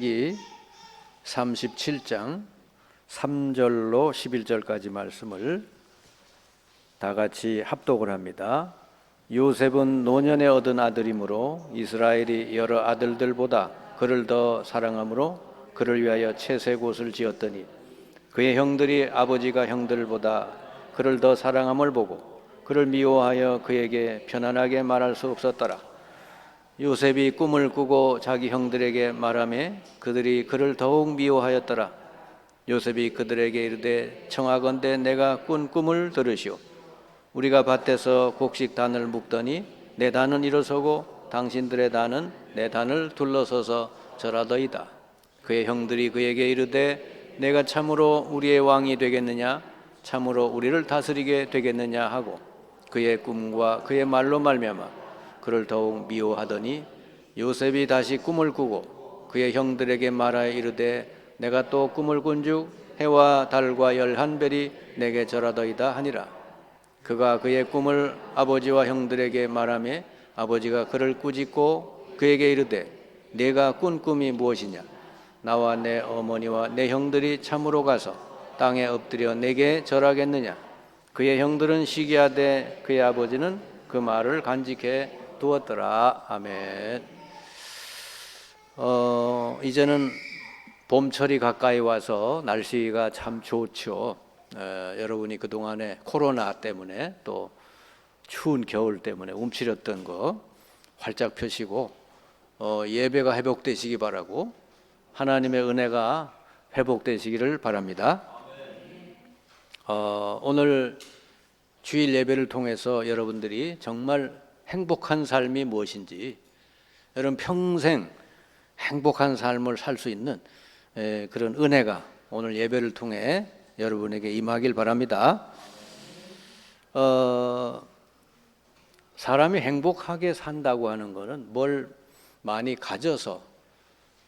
이 37장 3절로 11절까지 말씀을 다 같이 합독을 합니다. 요셉은 노년에 얻은 아들이므로 이스라엘이 여러 아들들보다 그를 더 사랑하므로 그를 위하여 채색옷을 지었더니 그의 형들이 아버지가 형들보다 그를 더 사랑함을 보고 그를 미워하여 그에게 편안하게 말할 수 없었더라. 요셉이 꿈을 꾸고 자기 형들에게 말하며 그들이 그를 더욱 미워하였더라. 요셉이 그들에게 이르되 청하건대 내가 꾼 꿈을 들으시오. 우리가 밭에서 곡식 단을 묶더니 내 단은 일어서고 당신들의 단은 내 단을 둘러서서 절하더이다. 그의 형들이 그에게 이르되 내가 참으로 우리의 왕이 되겠느냐, 참으로 우리를 다스리게 되겠느냐 하고 그의 꿈과 그의 말로 말미암아 그를 더욱 미워하더니 요셉이 다시 꿈을 꾸고 그의 형들에게 말하여 이르되 내가 또 꿈을 꾼즉 해와 달과 11별이 내게 절하더이다 하니라. 그가 그의 꿈을 아버지와 형들에게 말하며 아버지가 그를 꾸짖고 그에게 이르되 네가 꾼 꿈이 무엇이냐. 나와 내 어머니와 내 형들이 참으로 가서 땅에 엎드려 내게 절하겠느냐. 그의 형들은 시기하되 그의 아버지는 그 말을 간직해 두었더라. 아멘. 이제는 봄철이 가까이 와서 날씨가 참 좋죠. 여러분이 그동안에 코로나 때문에 또 추운 겨울 때문에 움츠렸던 거 활짝 펴시고 예배가 회복되시기 바라고 하나님의 은혜가 회복되시기를 바랍니다. 오늘 주일 예배를 통해서 여러분들이 정말 행복한 삶이 무엇인지, 여러분 평생 행복한 삶을 살 수 있는 그런 은혜가 오늘 예배를 통해 여러분에게 임하길 바랍니다. 사람이 행복하게 산다고 하는 것은 뭘 많이 가져서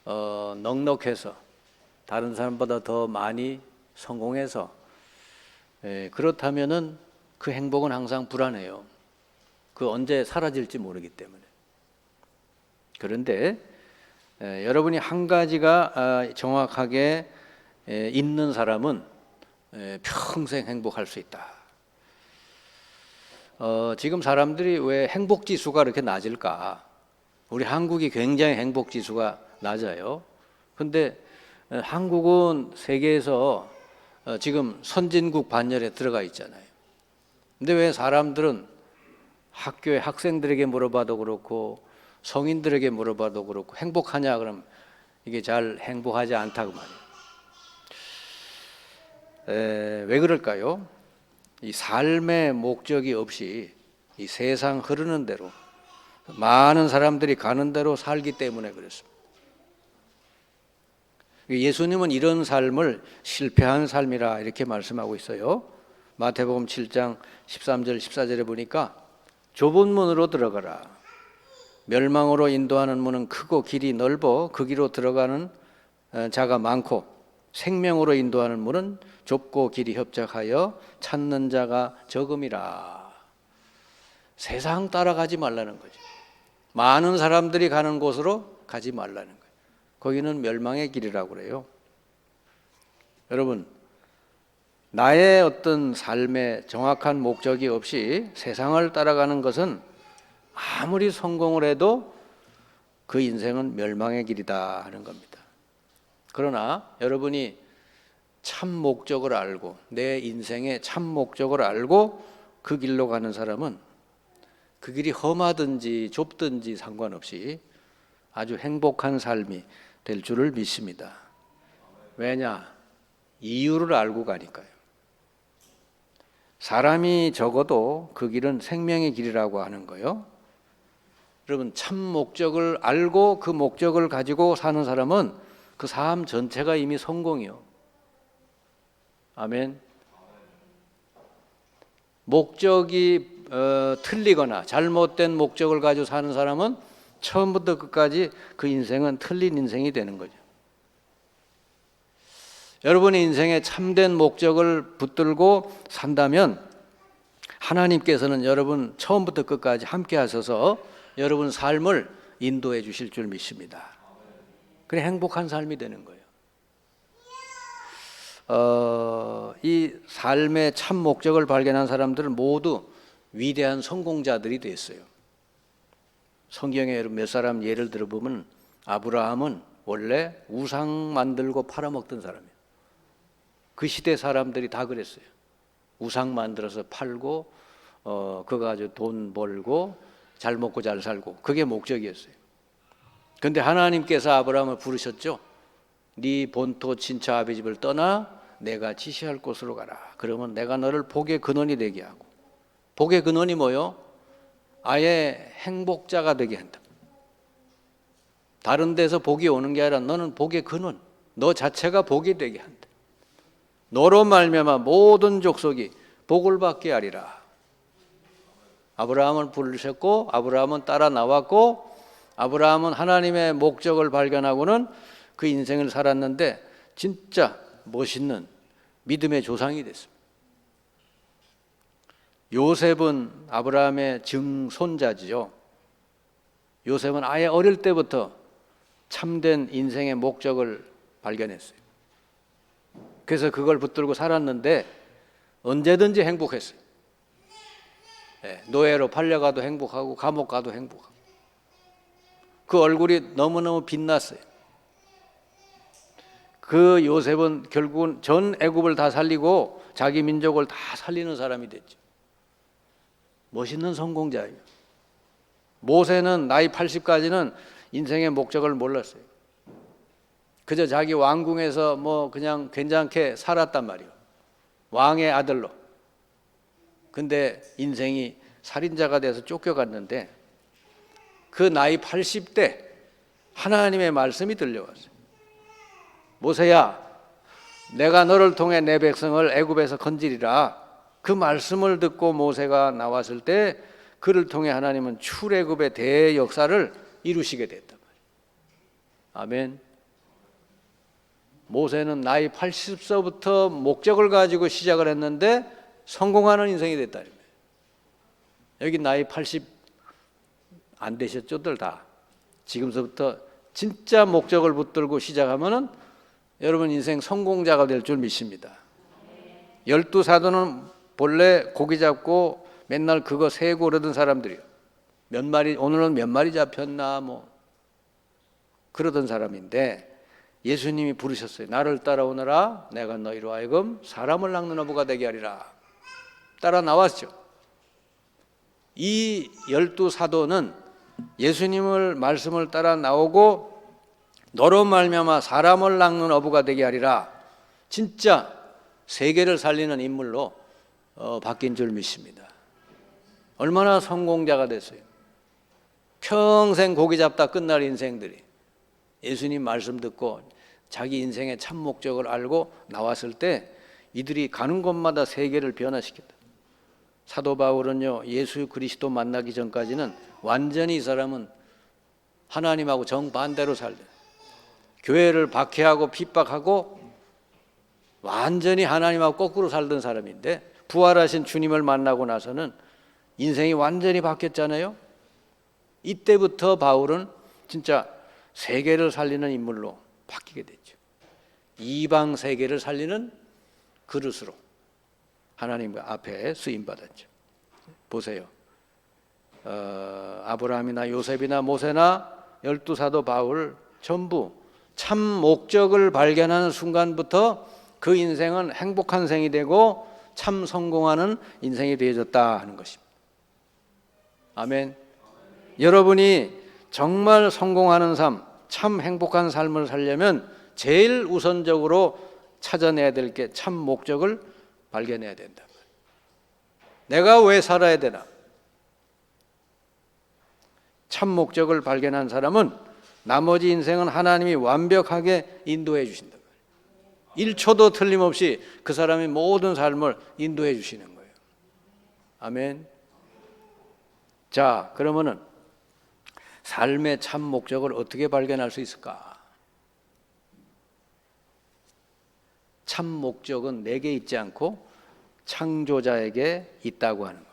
넉넉해서 다른 사람보다 더 많이 성공해서 그렇다면은 그 행복은 항상 불안해요. 그 언제 사라질지 모르기 때문에. 그런데 여러분이 한 가지가 정확하게 있는 사람은 평생 행복할 수 있다. 지금 사람들이 왜 행복지수가 그렇게 낮을까? 우리 한국이 굉장히 행복지수가 낮아요. 그런데 한국은 세계에서 지금 선진국 반열에 들어가 있잖아요. 근데 왜 사람들은 학교의 학생들에게 물어봐도 그렇고 성인들에게 물어봐도 그렇고 행복하냐 그러면 이게 잘 행복하지 않다고 말이에요. 왜 그럴까요? 이 삶의 목적이 없이 이 세상 흐르는 대로 많은 사람들이 가는 대로 살기 때문에 그렇습니다. 예수님은 이런 삶을 실패한 삶이라 이렇게 말씀하고 있어요. 마태복음 7장 13절 14절에 보니까 좁은 문으로 들어가라. 멸망으로 인도하는 문은 크고 길이 넓어 그 길로 들어가는 자가 많고 생명으로 인도하는 문은 좁고 길이 협착하여 찾는 자가 적음이라. 세상 따라가지 말라는 거죠. 많은 사람들이 가는 곳으로 가지 말라는 거예요. 거기는 멸망의 길이라고 그래요. 여러분, 나의 어떤 삶의 정확한 목적이 없이 세상을 따라가는 것은 아무리 성공을 해도 그 인생은 멸망의 길이다 하는 겁니다. 그러나 여러분이 참 목적을 알고 내 인생의 참 목적을 알고 그 길로 가는 사람은 그 길이 험하든지 좁든지 상관없이 아주 행복한 삶이 될 줄을 믿습니다. 왜냐? 이유를 알고 가니까요. 사람이 적어도 그 길은 생명의 길이라고 하는 거예요. 여러분, 참 목적을 알고 그 목적을 가지고 사는 사람은 그 삶 전체가 이미 성공이요. 아멘. 목적이 틀리거나 잘못된 목적을 가지고 사는 사람은 처음부터 끝까지 그 인생은 틀린 인생이 되는 거죠. 여러분의 인생에 참된 목적을 붙들고 산다면 하나님께서는 여러분 처음부터 끝까지 함께 하셔서 여러분 삶을 인도해 주실 줄 믿습니다. 그래 행복한 삶이 되는 거예요. 이 삶의 참 목적을 발견한 사람들은 모두 위대한 성공자들이 됐어요. 성경에 몇 사람 예를 들어보면 아브라함은 원래 우상 만들고 팔아먹던 사람이에요. 그 시대 사람들이 다 그랬어요. 우상 만들어서 팔고 그거 가지고 돈 벌고 잘 먹고 잘 살고 그게 목적이었어요. 그런데 하나님께서 아브라함을 부르셨죠. 네 본토 친척 아비 집을 떠나 내가 지시할 곳으로 가라. 그러면 내가 너를 복의 근원이 되게 하고, 복의 근원이 뭐요? 아예 행복자가 되게 한다. 다른 데서 복이 오는 게 아니라 너는 복의 근원, 너 자체가 복이 되게 한다. 너로 말미암아 모든 족속이 복을 받게 하리라. 아브라함을 부르셨고 아브라함은 따라 나왔고 아브라함은 하나님의 목적을 발견하고는 그 인생을 살았는데 진짜 멋있는 믿음의 조상이 됐습니다. 요셉은 아브라함의 증손자지요. 요셉은 아예 어릴 때부터 참된 인생의 목적을 발견했어요. 그래서 그걸 붙들고 살았는데 언제든지 행복했어요. 노예로 팔려가도 행복하고 감옥 가도 행복하고 그 얼굴이 너무너무 빛났어요. 그 요셉은 결국은 전 애굽을 다 살리고 자기 민족을 다 살리는 사람이 됐죠. 멋있는 성공자예요. 모세는 나이 80까지는 인생의 목적을 몰랐어요. 그저 자기 왕궁에서 뭐 그냥 괜찮게 살았단 말이에요. 왕의 아들로. 근데 인생이 살인자가 돼서 쫓겨갔는데 그 나이 80대 하나님의 말씀이 들려왔어요. 모세야, 내가 너를 통해 내 백성을 애굽에서 건지리라. 그 말씀을 듣고 모세가 나왔을 때 그를 통해 하나님은 출애굽의 대역사를 이루시게 됐단 말이에요. 아멘. 모세는 나이 80세부터 목적을 가지고 시작을 했는데 성공하는 인생이 됐다. 여기 나이 80 안 되셨죠들 다. 지금서부터 진짜 목적을 붙들고 시작하면은 여러분 인생 성공자가 될 줄 믿습니다. 12사도는 본래 고기 잡고 맨날 그거 세고 그러던 사람들이에요. 몇 마리, 오늘은 몇 마리 잡혔나 뭐 그러던 사람인데 예수님이 부르셨어요. 나를 따라오너라. 내가 너희로 하여금 사람을 낚는 어부가 되게 하리라. 따라 나왔죠. 이 12사도는 예수님을 말씀을 따라 나오고 너로 말미암아 사람을 낚는 어부가 되게 하리라. 진짜 세계를 살리는 인물로 바뀐 줄 믿습니다. 얼마나 성공자가 됐어요. 평생 고기 잡다 끝날 인생들이 예수님 말씀 듣고 자기 인생의 참 목적을 알고 나왔을 때 이들이 가는 곳마다 세계를 변화시켰다. 사도 바울은요, 예수 그리스도 만나기 전까지는 완전히 이 사람은 하나님하고 정반대로 살대. 교회를 박해하고 핍박하고 완전히 하나님하고 거꾸로 살던 사람인데 부활하신 주님을 만나고 나서는 인생이 완전히 바뀌었잖아요. 이때부터 바울은 진짜 세계를 살리는 인물로 바뀌게 됐죠. 이방 세계를 살리는 그릇으로 하나님 앞에 쓰임받았죠. 보세요. 아브라함이나 요셉이나 모세나 12사도 바울 전부 참 목적을 발견하는 순간부터 그 인생은 행복한 생이 되고 참 성공하는 인생이 되어졌다 하는 것입니다. 아멘. 여러분이 정말 성공하는 삶, 참 행복한 삶을 살려면 제일 우선적으로 찾아내야 될 게 참 목적을 발견해야 된다. 내가 왜 살아야 되나? 참 목적을 발견한 사람은 나머지 인생은 하나님이 완벽하게 인도해 주신다. 1초도 틀림없이 그 사람의 모든 삶을 인도해 주시는 거예요. 아멘. 자, 그러면은 삶의 참 목적을 어떻게 발견할 수 있을까? 참 목적은 내게 있지 않고 창조자에게 있다고 하는 겁니다.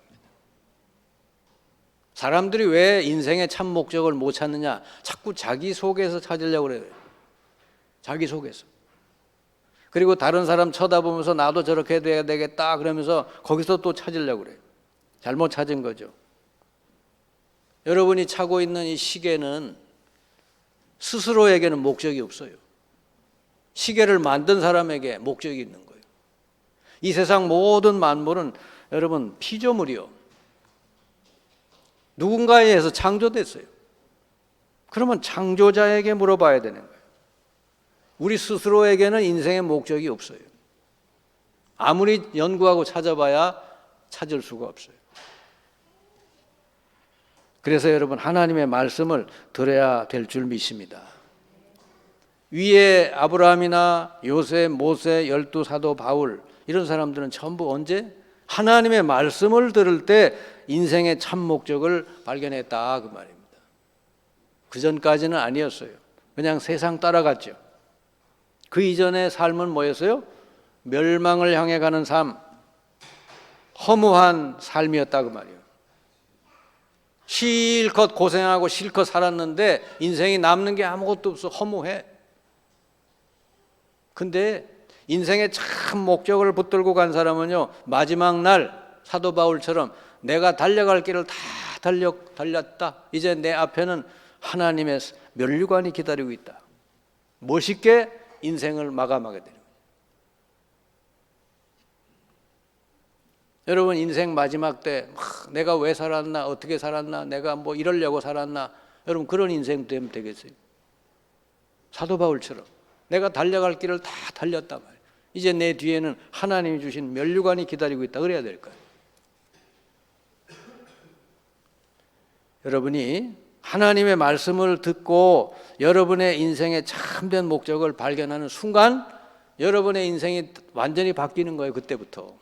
사람들이 왜 인생의 참 목적을 못 찾느냐? 자꾸 자기 속에서 찾으려고 그래요. 자기 속에서. 그리고 다른 사람 쳐다보면서 나도 저렇게 돼야 되겠다 그러면서 거기서 또 찾으려고 그래요. 잘못 찾은 거죠. 여러분이 차고 있는 이 시계는 스스로에게는 목적이 없어요. 시계를 만든 사람에게 목적이 있는 거예요. 이 세상 모든 만물은 여러분 피조물이요, 누군가에 의해서 창조됐어요. 그러면 창조자에게 물어봐야 되는 거예요. 우리 스스로에게는 인생의 목적이 없어요. 아무리 연구하고 찾아봐야 찾을 수가 없어요. 그래서 여러분 하나님의 말씀을 들어야 될 줄 믿습니다. 위에 아브라함이나 요셉, 모세, 12사도 바울 이런 사람들은 전부 언제? 하나님의 말씀을 들을 때 인생의 참 목적을 발견했다 그 말입니다. 그 전까지는 아니었어요. 그냥 세상 따라갔죠. 그 이전의 삶은 뭐였어요? 멸망을 향해 가는 삶, 허무한 삶이었다 그 말이에요. 실컷 고생하고 실컷 살았는데 인생이 남는 게 아무것도 없어. 허무해. 근데 인생의 참 목적을 붙들고 간 사람은요, 마지막 날 사도 바울처럼 내가 달려갈 길을 다 달렸다. 이제 내 앞에는 하나님의 면류관이 기다리고 있다. 멋있게 인생을 마감하게 되는 거예요. 여러분 인생 마지막 때 내가 왜 살았나, 어떻게 살았나, 내가 뭐 이러려고 살았나, 여러분 그런 인생 되면 되겠어요? 사도 바울처럼 내가 달려갈 길을 다 달렸단 말이에요. 이제 내 뒤에는 하나님이 주신 면류관이 기다리고 있다 그래야 될 거예요. 여러분이 하나님의 말씀을 듣고 여러분의 인생의 참된 목적을 발견하는 순간 여러분의 인생이 완전히 바뀌는 거예요. 그때부터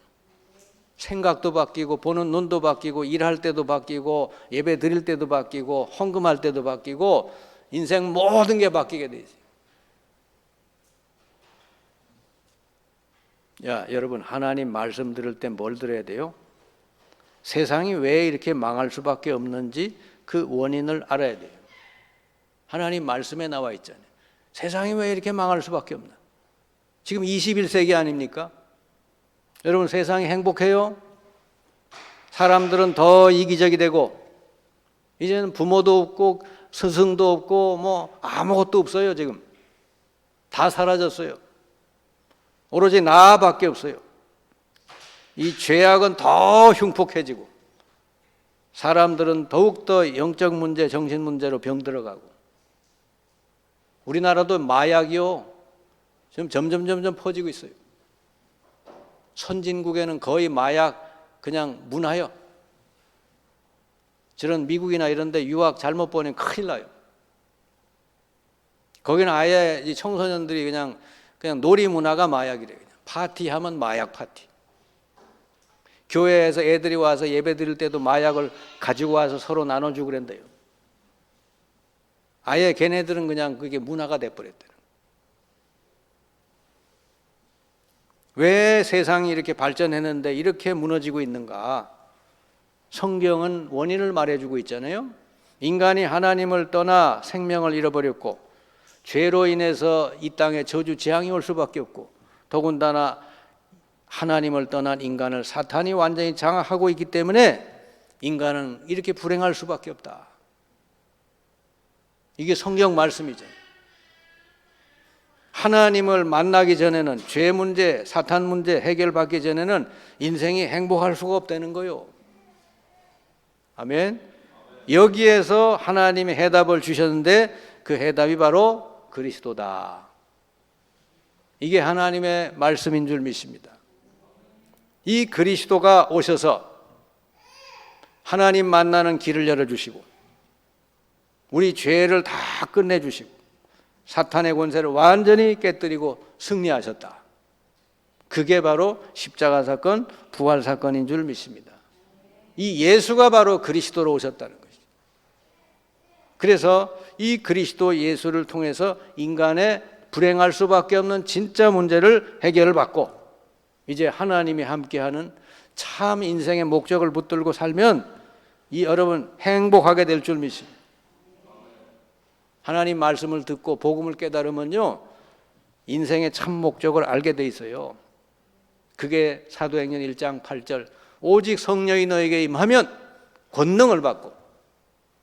생각도 바뀌고 보는 눈도 바뀌고 일할 때도 바뀌고 예배 드릴 때도 바뀌고 헌금할 때도 바뀌고 인생 모든 게 바뀌게 되지. 여러분 하나님 말씀 들을 때 뭘 들어야 돼요? 세상이 왜 이렇게 망할 수밖에 없는지 그 원인을 알아야 돼요. 하나님 말씀에 나와 있잖아요. 세상이 왜 이렇게 망할 수밖에 없나? 지금 21세기 아닙니까? 여러분 세상이 행복해요? 사람들은 더 이기적이 되고 이제는 부모도 없고 스승도 없고 뭐 아무것도 없어요. 지금 다 사라졌어요. 오로지 나밖에 없어요. 이 죄악은 더 흉폭해지고 사람들은 더욱더 영적 문제, 정신 문제로 병들어가고 우리나라도 마약이요 지금 점점 퍼지고 있어요. 선진국에는 거의 마약 그냥 문화요. 저런 미국이나 이런 데 유학 잘못 보내면 큰일 나요. 거기는 아예 이 청소년들이 그냥 놀이 문화가 마약이래요. 그냥 파티하면 마약 파티. 교회에서 애들이 와서 예배 드릴 때도 마약을 가지고 와서 서로 나눠주고 그런대요. 아예 걔네들은 그냥 그게 문화가 돼버렸대요. 왜 세상이 이렇게 발전했는데 이렇게 무너지고 있는가? 성경은 원인을 말해주고 있잖아요. 인간이 하나님을 떠나 생명을 잃어버렸고 죄로 인해서 이 땅에 저주 재앙이 올 수밖에 없고 더군다나 하나님을 떠난 인간을 사탄이 완전히 장악하고 있기 때문에 인간은 이렇게 불행할 수밖에 없다. 이게 성경 말씀이죠. 하나님을 만나기 전에는 죄 문제, 사탄 문제 해결받기 전에는 인생이 행복할 수가 없다는 거요. 아멘. 여기에서 하나님이 해답을 주셨는데 그 해답이 바로 그리스도다. 이게 하나님의 말씀인 줄 믿습니다. 이 그리스도가 오셔서 하나님 만나는 길을 열어주시고 우리 죄를 다 끝내주시고 사탄의 권세를 완전히 깨뜨리고 승리하셨다. 그게 바로 십자가 사건, 부활 사건인 줄 믿습니다. 이 예수가 바로 그리스도로 오셨다는 것이죠. 그래서 이 그리스도 예수를 통해서 인간의 불행할 수밖에 없는 진짜 문제를 해결받고 이제 하나님이 함께하는 참 인생의 목적을 붙들고 살면 이 여러분 행복하게 될 줄 믿습니다. 하나님 말씀을 듣고 복음을 깨달으면요 인생의 참 목적을 알게 돼 있어요. 그게 사도행전 1장 8절 오직 성령이 너에게 임하면 권능을 받고,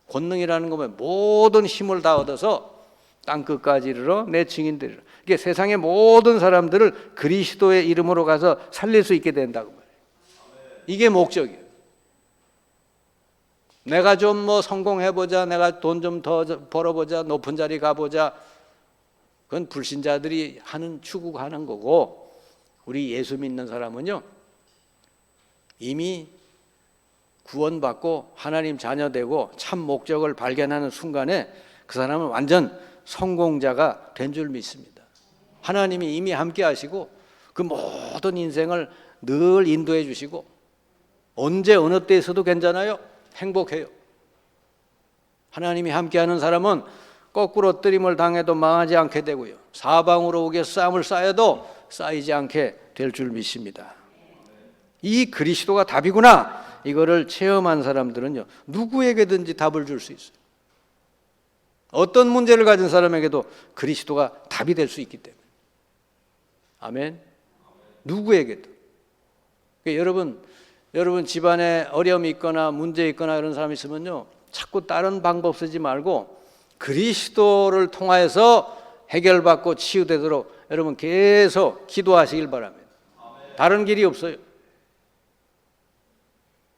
권능이라는 거면 모든 힘을 다 얻어서 땅끝까지 이르러 내 증인 되리라. 이게 세상의 모든 사람들을 그리스도의 이름으로 가서 살릴 수 있게 된다고 말해요. 이게 목적이에요. 내가 좀 뭐 성공해보자, 내가 돈 좀 더 벌어보자, 높은 자리 가보자, 그건 불신자들이 하는 추구하는 거고, 우리 예수 믿는 사람은요 이미 구원받고 하나님 자녀 되고 참 목적을 발견하는 순간에 그 사람은 완전 성공자가 된 줄 믿습니다. 하나님이 이미 함께 하시고 그 모든 인생을 늘 인도해 주시고 언제 어느 때에서도 괜찮아요. 행복해요. 하나님이 함께하는 사람은 거꾸로 뜨림을 당해도 망하지 않게 되고요, 사방으로 오게 싸움을 쌓여도 쌓이지 않게 될 줄 믿습니다. 이 그리스도가 답이구나, 이거를 체험한 사람들은요 누구에게든지 답을 줄 수 있어요. 어떤 문제를 가진 사람에게도 그리스도가 답이 될 수 있기 때문에. 아멘. 누구에게도. 그러니까 여러분 집안에 어려움이 있거나 문제 있거나 이런 사람이 있으면요 자꾸 다른 방법 쓰지 말고 그리스도를 통하여서 해결받고 치유되도록 여러분 계속 기도하시길 바랍니다. 다른 길이 없어요.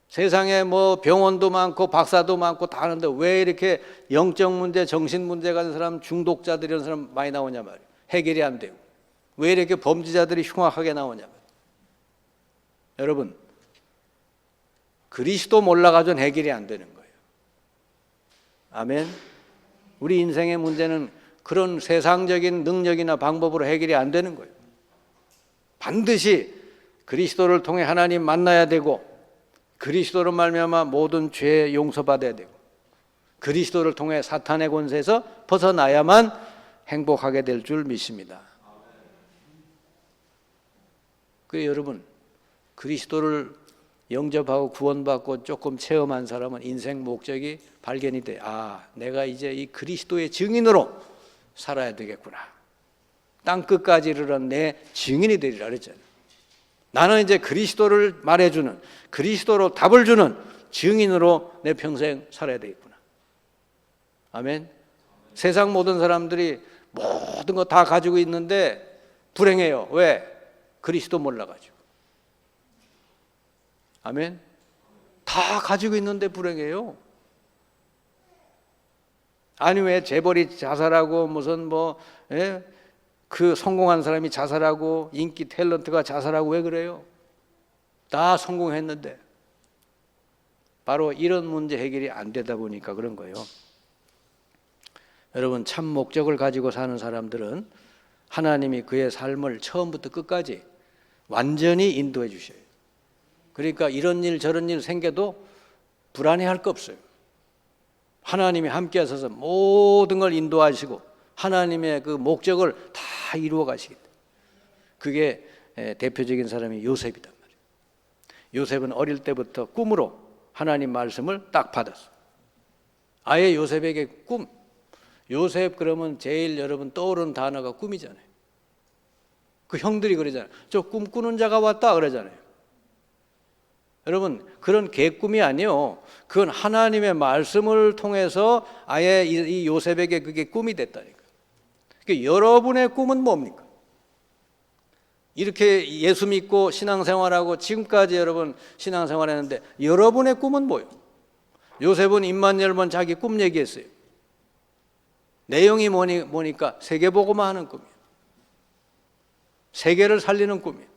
세상에 뭐 병원도 많고 박사도 많고 다 하는데 왜 이렇게 영적 문제, 정신 문제 가진 사람, 중독자들 이런 사람 많이 나오냐 말이에요. 해결이 안 되고. 왜 이렇게 범죄자들이 흉악하게 나오냐 말이에요. 여러분, 그리스도 몰라가지고는 해결이 안 되는 거예요. 아멘. 우리 인생의 문제는 그런 세상적인 능력이나 방법으로 해결이 안 되는 거예요. 반드시 그리스도를 통해 하나님 만나야 되고, 그리스도로 말미암아 모든 죄 용서받아야 되고, 그리스도를 통해 사탄의 권세에서 벗어나야만 행복하게 될 줄 믿습니다. 그래서 여러분, 그리스도를 영접하고 구원받고 조금 체험한 사람은 인생 목적이 발견이 돼. 아, 내가 이제 이 그리스도의 증인으로 살아야 되겠구나. 땅끝까지 이르러 내 증인이 되리라 그랬잖아요. 나는 이제 그리스도를 말해주는, 그리스도로 답을 주는 증인으로 내 평생 살아야 되겠구나. 아멘. 세상 모든 사람들이 모든 거 다 가지고 있는데 불행해요. 왜? 그리스도 몰라가지고. 아멘. 다 가지고 있는데 불행해요. 아니 왜 재벌이 자살하고 무슨 그 성공한 사람이 자살하고 인기 탤런트가 자살하고 왜 그래요? 다 성공했는데. 바로 이런 문제 해결이 안 되다 보니까 그런 거예요. 여러분, 참 목적을 가지고 사는 사람들은 하나님이 그의 삶을 처음부터 끝까지 완전히 인도해 주셔요. 그러니까 이런 일 저런 일 생겨도 불안해할 거 없어요. 하나님이 함께 하셔서 모든 걸 인도하시고 하나님의 그 목적을 다 이루어 가시기 때문에. 그게 대표적인 사람이 요셉이단 말이에요. 요셉은 어릴 때부터 꿈으로 하나님 말씀을 딱 받았어요. 아예 요셉에게 꿈, 요셉 그러면 제일 여러분 떠오르는 단어가 꿈이잖아요. 그 형들이 그러잖아요. 저 꿈꾸는 자가 왔다 그러잖아요. 여러분, 그런 개꿈이 아니에요. 그건 하나님의 말씀을 통해서 아예 이 요셉에게 그게 꿈이 됐다니까. 그러니까 여러분의 꿈은 뭡니까? 이렇게 예수 믿고 신앙생활하고 지금까지 여러분 신앙생활했는데 여러분의 꿈은 뭐예요? 요셉은 입만 열면 자기 꿈 얘기했어요. 내용이 뭐니까 세계복음화 하는 꿈이에요. 세계를 살리는 꿈이에요.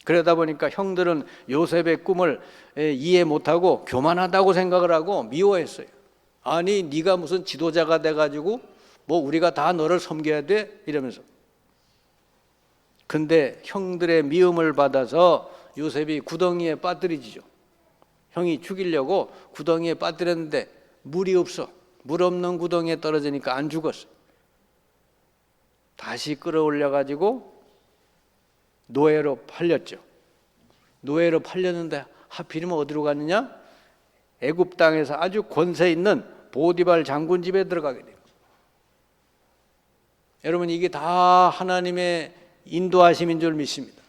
그러다 보니까 형들은 요셉의 꿈을 이해 못하고 교만하다고 생각을 하고 미워했어요. 아니 네가 무슨 지도자가 돼가지고 뭐 우리가 다 너를 섬겨야 돼? 이러면서. 근데 형들의 미움을 받아서 요셉이 구덩이에 빠뜨리지죠. 형이 죽이려고 구덩이에 빠뜨렸는데 물이 없어. 물 없는 구덩이에 떨어지니까 안 죽었어요. 다시 끌어올려가지고 노예로 팔렸죠. 노예로 팔렸는데 하필이면 어디로 갔느냐? 애굽 땅에서 아주 권세 있는 보디발 장군 집에 들어가게 돼요. 여러분, 이게 다 하나님의 인도하심인 줄 믿습니다.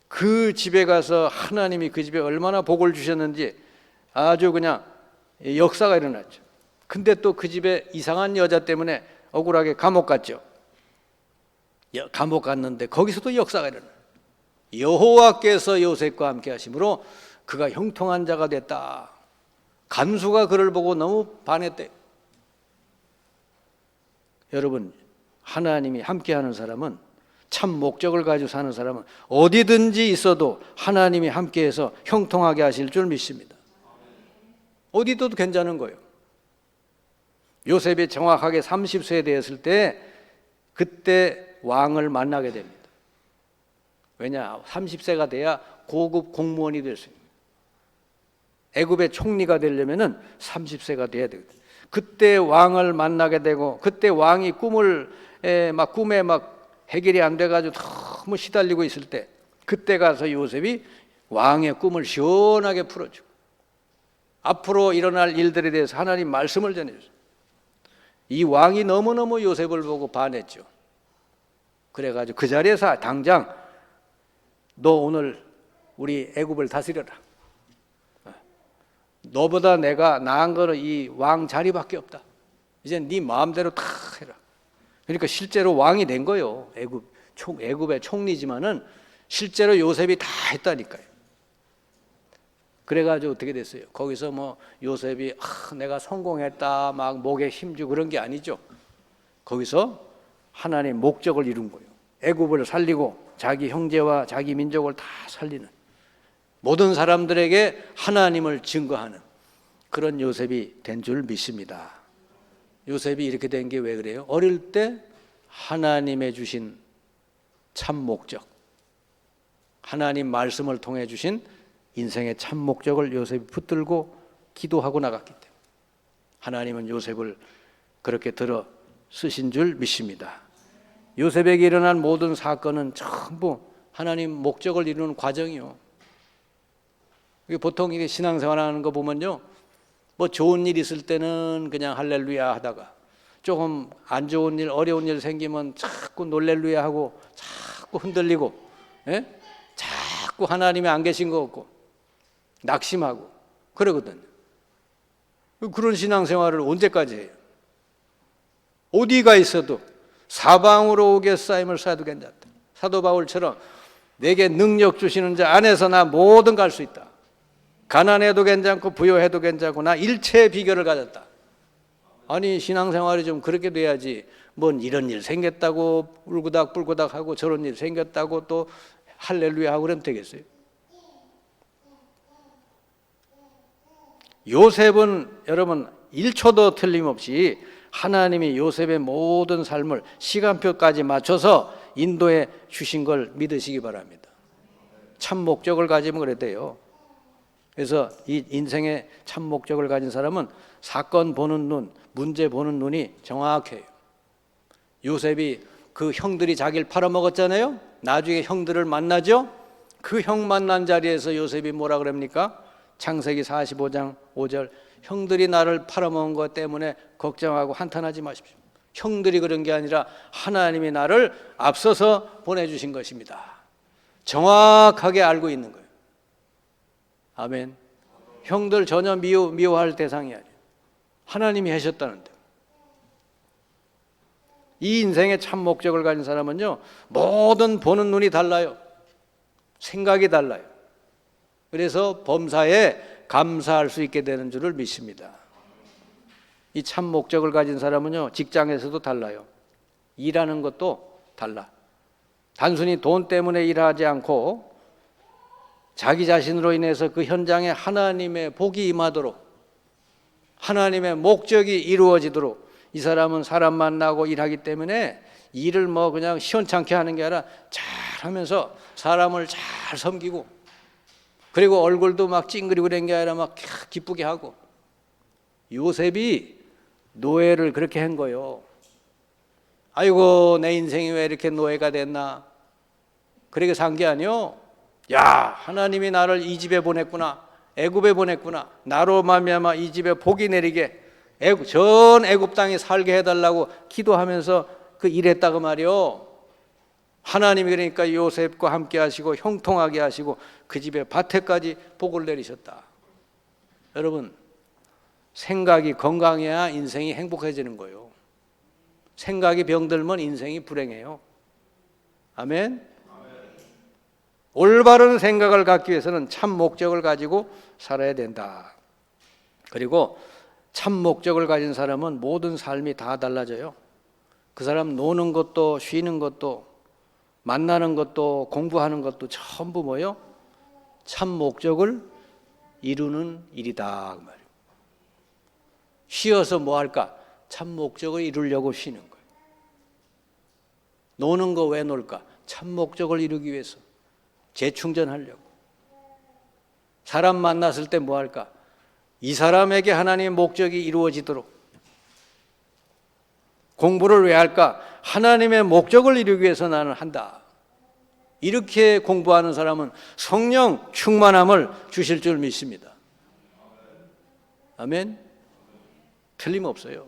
그 집에 가서 하나님이 그 집에 얼마나 복을 주셨는지 아주 그냥 역사가 일어났죠. 근데 또 그 집에 이상한 여자 때문에 억울하게 감옥 갔죠. 감옥 갔는데 거기서도 역사가 일어나요. 여호와께서 요셉과 함께 하심으로 그가 형통한 자가 됐다. 간수가 그를 보고 너무 반했대. 여러분, 하나님이 함께하는 사람은, 참 목적을 가지고 사는 사람은 어디든지 있어도 하나님이 함께해서 형통하게 하실 줄 믿습니다. 어디 있어도 괜찮은 거예요. 요셉이 정확하게 30세 되었을 때 그때 왕을 만나게 됩니다. 왜냐? 30세가 돼야 고급 공무원이 될 수 있습니다. 애굽의 총리가 되려면은 30세가 돼야 되거든요. 그때 왕을 만나게 되고, 그때 왕이 꿈에 해결이 안 돼가지고 너무 시달리고 있을 때, 그때 가서 요셉이 왕의 꿈을 시원하게 풀어주고 앞으로 일어날 일들에 대해서 하나님 말씀을 전해줬어요. 이 왕이 너무너무 요셉을 보고 반했죠. 그래가지고 그 자리에서 당장 너 오늘 우리 애굽을 다스려라. 너보다 내가 나은 거는 이 왕 자리밖에 없다. 이제 네 마음대로 다 해라. 그러니까 실제로 왕이 된 거예요. 애굽의 총리지만은 실제로 요셉이 다 했다니까요. 그래가지고 어떻게 됐어요? 거기서 뭐 요셉이 내가 성공했다 막 목에 힘주고 그런 게 아니죠. 거기서 하나님의 목적을 이룬 거예요. 애굽을 살리고 자기 형제와 자기 민족을 다 살리는, 모든 사람들에게 하나님을 증거하는 그런 요셉이 된 줄 믿습니다. 요셉이 이렇게 된 게 왜 그래요? 어릴 때 하나님의 주신 참 목적, 하나님 말씀을 통해 주신 인생의 참 목적을 요셉이 붙들고 기도하고 나갔기 때문에 하나님은 요셉을 그렇게 들어 쓰신 줄 믿습니다. 요셉에게 일어난 모든 사건은 전부 하나님 목적을 이루는 과정이요. 보통 이게 신앙생활하는 거 보면요, 뭐 좋은 일 있을 때는 그냥 할렐루야 하다가 조금 안 좋은 일, 어려운 일 생기면 자꾸 놀렐루야 하고 자꾸 흔들리고, 자꾸 하나님이 안 계신 것 같고 낙심하고 그러거든요. 그런 신앙생활을 언제까지 해요? 어디가 있어도 사방으로 오겠사임을 사도 괜찮다. 사도 바울처럼 내게 능력 주시는 자 안에서 나 뭐든 갈 수 있다. 가난해도 괜찮고 부요해도 괜찮고 나 일체의 비결을 가졌다. 아니, 신앙생활이 좀 그렇게 돼야지. 뭔 이런 일 생겼다고 울고닥불고닥 하고 저런 일 생겼다고 또 할렐루야 하고 그러면 되겠어요? 요셉은 여러분 1초도 틀림없이 하나님이 요셉의 모든 삶을 시간표까지 맞춰서 인도해 주신 걸 믿으시기 바랍니다. 참 목적을 가지면 그래 돼요. 그래서 이 인생의 참 목적을 가진 사람은 사건 보는 눈, 문제 보는 눈이 정확해요. 요셉이 그 형들이 자기를 팔아먹었잖아요. 나중에 형들을 만나죠. 그 형 만난 자리에서 요셉이 뭐라 그럽니까? 창세기 45장 5절, 형들이 나를 팔아먹은 것 때문에 걱정하고 한탄하지 마십시오. 형들이 그런 게 아니라 하나님이 나를 앞서서 보내주신 것입니다. 정확하게 알고 있는 거예요. 아멘. 형들 전혀 미워할 대상이 아니에요. 하나님이 하셨다는데. 이 인생의 참 목적을 가진 사람은요, 모든 보는 눈이 달라요. 생각이 달라요. 그래서 범사에 감사할 수 있게 되는 줄을 믿습니다. 이 참 목적을 가진 사람은요, 직장에서도 달라요. 일하는 것도 달라. 단순히 돈 때문에 일하지 않고 자기 자신으로 인해서 그 현장에 하나님의 복이 임하도록, 하나님의 목적이 이루어지도록 이 사람은 사람 만나고 일하기 때문에 일을 뭐 그냥 시원찮게 하는 게 아니라 잘하면서 사람을 잘 섬기고, 그리고 얼굴도 막 찡그리고 그런 게 아니라 막 기쁘게 하고. 요셉이 노예를 그렇게 한 거예요. 아이고, 내 인생이 왜 이렇게 노예가 됐나. 그렇게 산 게 아니요. 야, 하나님이 나를 이 집에 보냈구나, 애굽에 보냈구나, 나로 말미암아 이 집에 복이 내리게 전 애굽 땅에 살게 해달라고 기도하면서 그 일했다고 말이요. 하나님이 그러니까 요셉과 함께 하시고 형통하게 하시고 그 집에 밭에까지 복을 내리셨다. 여러분, 생각이 건강해야 인생이 행복해지는 거예요. 생각이 병들면 인생이 불행해요. 아멘. 올바른 생각을 갖기 위해서는 참 목적을 가지고 살아야 된다. 그리고 참 목적을 가진 사람은 모든 삶이 다 달라져요. 그 사람 노는 것도 쉬는 것도 만나는 것도 공부하는 것도 전부 뭐요? 참 목적을 이루는 일이다 그 말이에요. 쉬어서 뭐 할까? 참 목적을 이루려고 쉬는 거예요. 노는 거 왜 놀까? 참 목적을 이루기 위해서. 재충전하려고. 사람 만났을 때 뭐 할까? 이 사람에게 하나님의 목적이 이루어지도록. 공부를 왜 할까? 하나님의 목적을 이루기 위해서 나는 한다. 이렇게 공부하는 사람은 성령 충만함을 주실 줄 믿습니다. 아멘. 틀림없어요.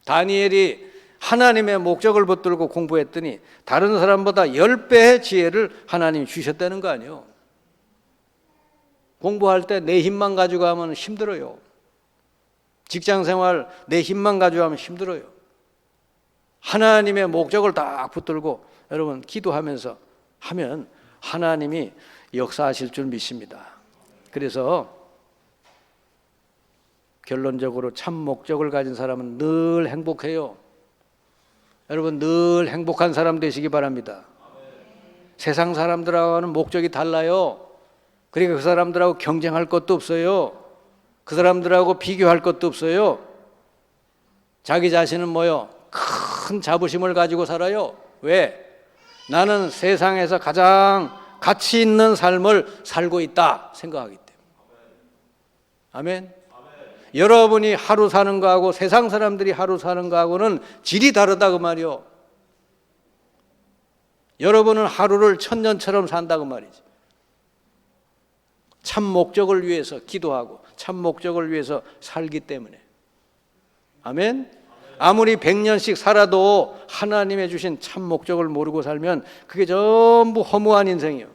다니엘이 하나님의 목적을 붙들고 공부했더니 다른 사람보다 10배의 지혜를 하나님이 주셨다는 거 아니에요. 공부할 때 내 힘만 가지고 하면 힘들어요. 직장생활 내 힘만 가지고 하면 힘들어요. 하나님의 목적을 딱 붙들고 여러분 기도하면서 하면 하나님이 역사하실 줄 믿습니다. 그래서 결론적으로 참 목적을 가진 사람은 늘 행복해요. 여러분 늘 행복한 사람 되시기 바랍니다. 세상 사람들하고는 목적이 달라요. 그러니까 그 사람들하고 경쟁할 것도 없어요. 그 사람들하고 비교할 것도 없어요. 자기 자신은 뭐요? 큰 자부심을 가지고 살아요. 왜? 나는 세상에서 가장 가치 있는 삶을 살고 있다 생각하기 때문에. 아멘. 여러분이 하루 사는 거하고 세상 사람들이 하루 사는 거하고는 질이 다르다고 말이요. 여러분은 하루를 천년처럼 산다고 말이지. 참 목적을 위해서 기도하고 참 목적을 위해서 살기 때문에. 아멘. 아무리 100년씩 살아도 하나님의 주신 참 목적을 모르고 살면 그게 전부 허무한 인생이에요.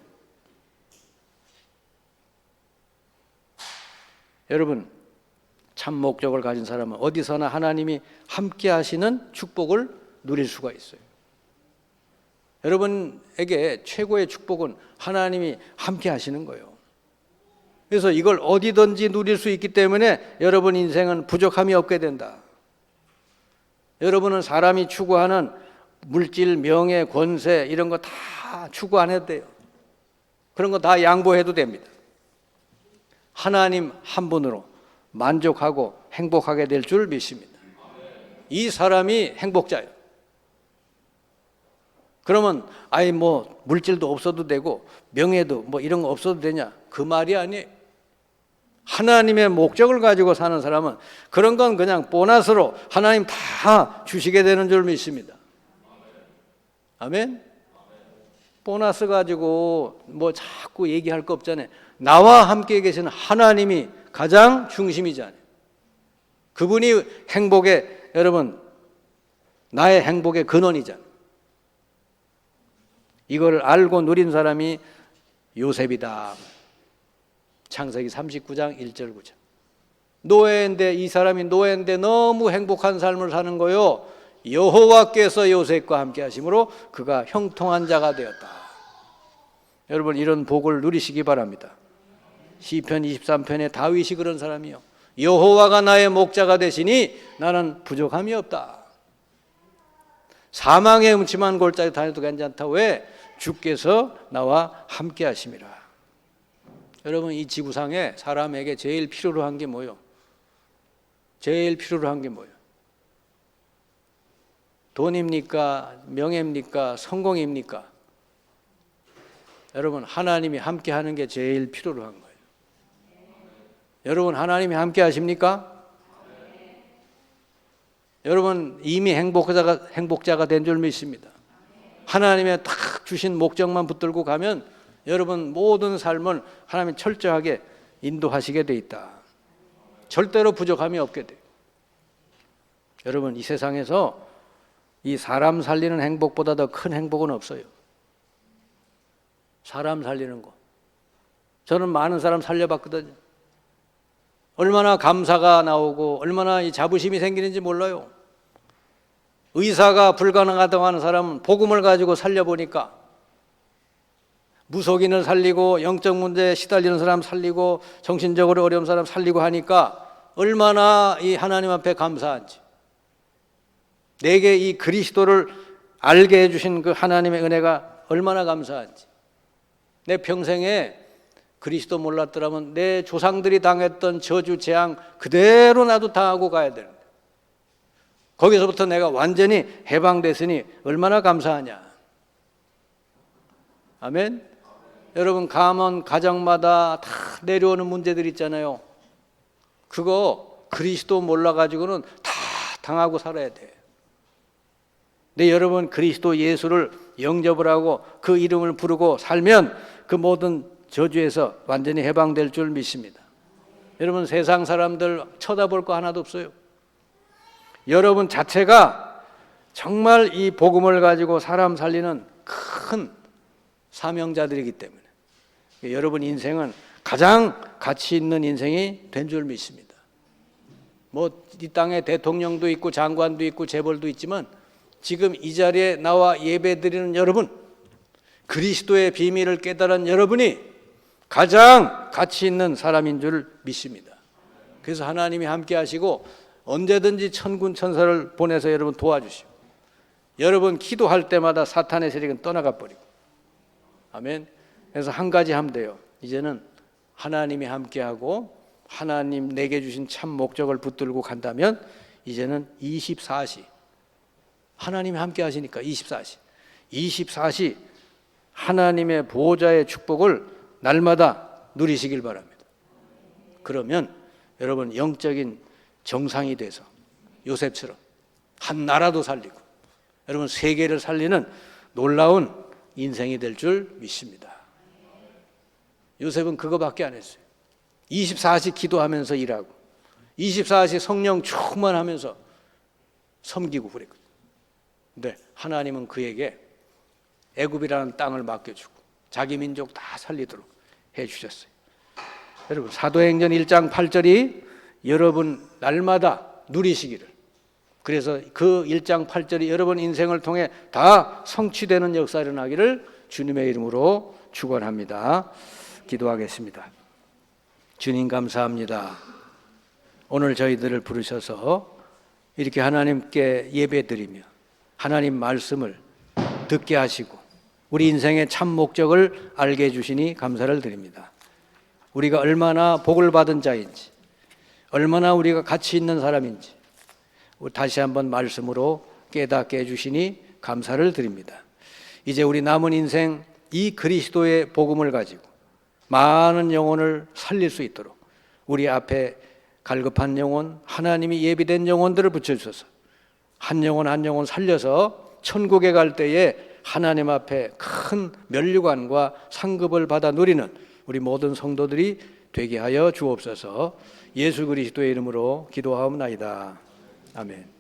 여러분, 참 목적을 가진 사람은 어디서나 하나님이 함께 하시는 축복을 누릴 수가 있어요. 여러분에게 최고의 축복은 하나님이 함께 하시는 거예요. 그래서 이걸 어디든지 누릴 수 있기 때문에 여러분 인생은 부족함이 없게 된다. 여러분은 사람이 추구하는 물질, 명예, 권세 이런 거 다 추구 안 해도 돼요. 그런 거 다 양보해도 됩니다. 하나님 한 분으로 만족하고 행복하게 될 줄 믿습니다. 이 사람이 행복자예요. 그러면 아이 뭐 물질도 없어도 되고 명예도 뭐 이런 거 없어도 되냐? 그 말이 아니에요. 하나님의 목적을 가지고 사는 사람은 그런 건 그냥 보너스로 하나님 다 주시게 되는 줄 믿습니다. 아멘. 보너스 가지고 뭐 자꾸 얘기할 거 없잖아요. 나와 함께 계시는 하나님이 가장 중심이잖아요. 그분이 행복의 여러분 나의 행복의 근원이잖아요. 이걸 알고 누린 사람이 요셉이다. 창세기 39장 1절 9절. 노예인데 이 사람이 노예인데 너무 행복한 삶을 사는 거요. 여호와께서 요셉과 함께 하심으로 그가 형통한 자가 되었다. 여러분 이런 복을 누리시기 바랍니다. 시편 23편에 다윗이 그런 사람이요. 여호와가 나의 목자가 되시니 나는 부족함이 없다. 사망의 음침한 골짜기 다녀도 괜찮다. 왜? 주께서 나와 함께 하심이라. 여러분 이 지구상에 사람에게 제일 필요로 한 게 뭐예요? 제일 필요로 한 게 뭐예요? 돈입니까? 명예입니까? 성공입니까? 여러분 하나님이 함께 하는 게 제일 필요로 한 거예요. 여러분 하나님이 함께 하십니까? 여러분 이미 행복자가 된 줄 믿습니다. 하나님의 딱 주신 목적만 붙들고 가면 여러분 모든 삶을 하나님이 철저하게 인도하시게 돼 있다. 절대로 부족함이 없게 돼요. 여러분, 이 세상에서 이 사람 살리는 행복보다 더 큰 행복은 없어요. 사람 살리는 거. 저는 많은 사람 살려봤거든요. 얼마나 감사가 나오고 얼마나 이 자부심이 생기는지 몰라요. 의사가 불가능하다고 하는 사람은 복음을 가지고 살려보니까, 무속인을 살리고 영적 문제에 시달리는 사람 살리고 정신적으로 어려운 사람 살리고 하니까 얼마나 이 하나님 앞에 감사한지, 내게 이 그리스도를 알게 해주신 그 하나님의 은혜가 얼마나 감사한지. 내 평생에 그리스도 몰랐더라면 내 조상들이 당했던 저주 재앙 그대로 나도 당하고 가야 되는데, 거기서부터 내가 완전히 해방됐으니 얼마나 감사하냐. 아멘. 여러분, 가문 가정마다 다 내려오는 문제들 있잖아요. 그거 그리스도 몰라가지고는 다 당하고 살아야 돼. 근데 여러분, 그리스도 예수를 영접을 하고 그 이름을 부르고 살면 그 모든 저주에서 완전히 해방될 줄 믿습니다. 여러분, 세상 사람들 쳐다볼 거 하나도 없어요. 여러분 자체가 정말 이 복음을 가지고 사람 살리는 큰 사명자들이기 때문에 여러분 인생은 가장 가치 있는 인생이 된 줄 믿습니다. 뭐 이 땅에 대통령도 있고 장관도 있고 재벌도 있지만 지금 이 자리에 나와 예배드리는 여러분, 그리스도의 비밀을 깨달은 여러분이 가장 가치 있는 사람인 줄 믿습니다. 그래서 하나님이 함께 하시고 언제든지 천군 천사를 보내서 여러분 도와주시고, 여러분 기도할 때마다 사탄의 세력은 떠나가 버리고. 아멘. 그래서 한 가지 하면 돼요. 이제는 하나님이 함께하고 하나님 내게 주신 참 목적을 붙들고 간다면 이제는 24시 하나님이 함께 하시니까 24시 하나님의 보호자의 축복을 날마다 누리시길 바랍니다. 그러면 여러분 영적인 정상이 돼서 요셉처럼 한 나라도 살리고 여러분 세계를 살리는 놀라운 인생이 될 줄 믿습니다. 요셉은 그거밖에 안 했어요. 24시 기도하면서 일하고 24시 성령 충만하면서 섬기고 그랬거든요. 근데 하나님은 그에게 애굽이라는 땅을 맡겨주고 자기 민족 다 살리도록 해주셨어요. 여러분 사도행전 1장 8절이 여러분 날마다 누리시기를, 그래서 그 1장 8절이 여러분 인생을 통해 다 성취되는 역사가 일어나기를 주님의 이름으로 축원합니다. 기도하겠습니다. 주님 감사합니다. 오늘 저희들을 부르셔서 이렇게 하나님께 예배드리며 하나님 말씀을 듣게 하시고 우리 인생의 참 목적을 알게 해주시니 감사를 드립니다. 우리가 얼마나 복을 받은 자인지, 얼마나 우리가 가치 있는 사람인지 다시 한번 말씀으로 깨닫게 해주시니 감사를 드립니다. 이제 우리 남은 인생 이 그리스도의 복음을 가지고 많은 영혼을 살릴 수 있도록 우리 앞에 갈급한 영혼, 하나님이 예비된 영혼들을 붙여주셔서 한 영혼 한 영혼 살려서 천국에 갈 때에 하나님 앞에 큰 면류관과 상급을 받아 누리는 우리 모든 성도들이 되게 하여 주옵소서. 예수 그리스도의 이름으로 기도하옵나이다. 아멘.